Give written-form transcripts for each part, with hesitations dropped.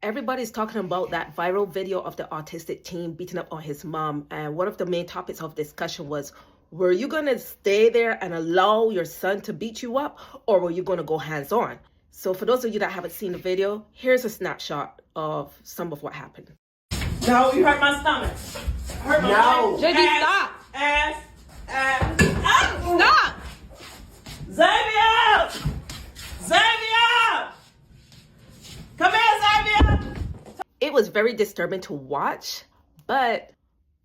Everybody's talking about that viral video of the autistic teen beating up on his mom. And one of the main topics of discussion was, were you going to stay there and allow your son to beat you up, or were you going to go hands on? So for those of you that haven't seen the video, here's a snapshot of some of what happened. No, you hurt my stomach. Hurt my No. leg. JD, stop. Ass. Stop. Xavier! Xavier! Come here, Xavier! It was very disturbing to watch, but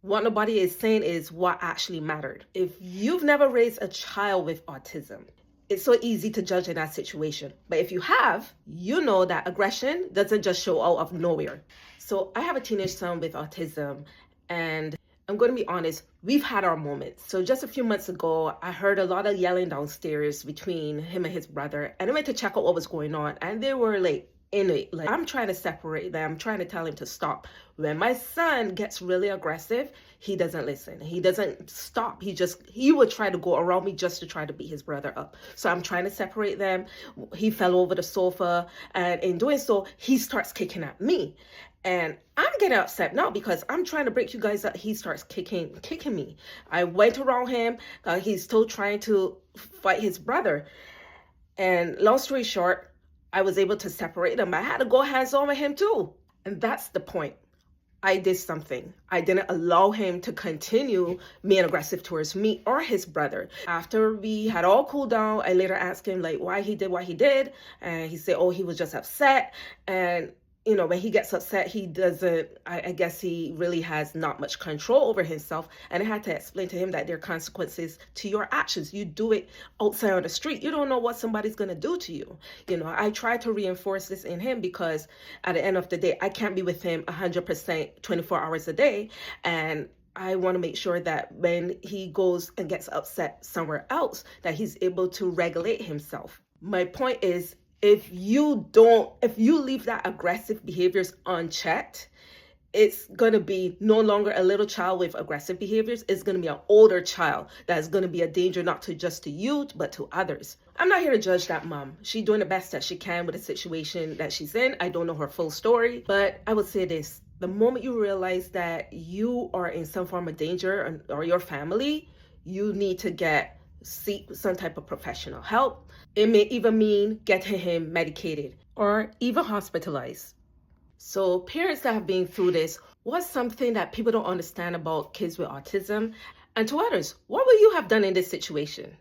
what nobody is saying is what actually mattered. If you've never raised a child with autism, it's so easy to judge in that situation. But if you have, you know that aggression doesn't just show out of nowhere. So I have a teenage son with autism, and I'm going to be honest, we've had our moments. So just a few months ago, I heard a lot of yelling downstairs between him and his brother, and I went to check out what was going on, and they were like, in it. Like, I'm trying to separate them. I'm trying to tell him to stop. When my son gets really aggressive, he doesn't listen. He doesn't stop. He would try to go around me just to try to beat his brother up. So I'm trying to separate them. He fell over the sofa, and in doing so, he starts kicking at me. And I'm getting upset now because I'm trying to break you guys up. He starts kicking me. I went around him. He's still trying to fight his brother. And long story short, I was able to separate them. I had to go hands on with him too. And that's the point. I did something. I didn't allow him to continue being aggressive towards me or his brother. After we had all cooled down, I later asked him like why he did what he did. And he said, oh, he was just upset. And you know, when he gets upset, he doesn't, I guess he really has not much control over himself. And I had to explain to him that there are consequences to your actions. You do it outside on the street. You don't know what somebody's going to do to you. You know, I try to reinforce this in him because at the end of the day, I can't be with him 100% 24 hours a day. And I want to make sure that when he goes and gets upset somewhere else, that he's able to regulate himself. My point is, if you leave that aggressive behaviors unchecked, it's going to be no longer a little child with aggressive behaviors. It's going to be an older child that's going to be a danger not to just to you, but to others. I'm not here to judge that mom. She's doing the best that she can with the situation that she's in. I don't know her full story, but I would say this. The moment you realize that you are in some form of danger or your family, you need to seek some type of professional help. It may even mean getting him medicated or even hospitalized. So parents that have been through this, what's something that people don't understand about kids with autism? And to others, what would you have done in this situation?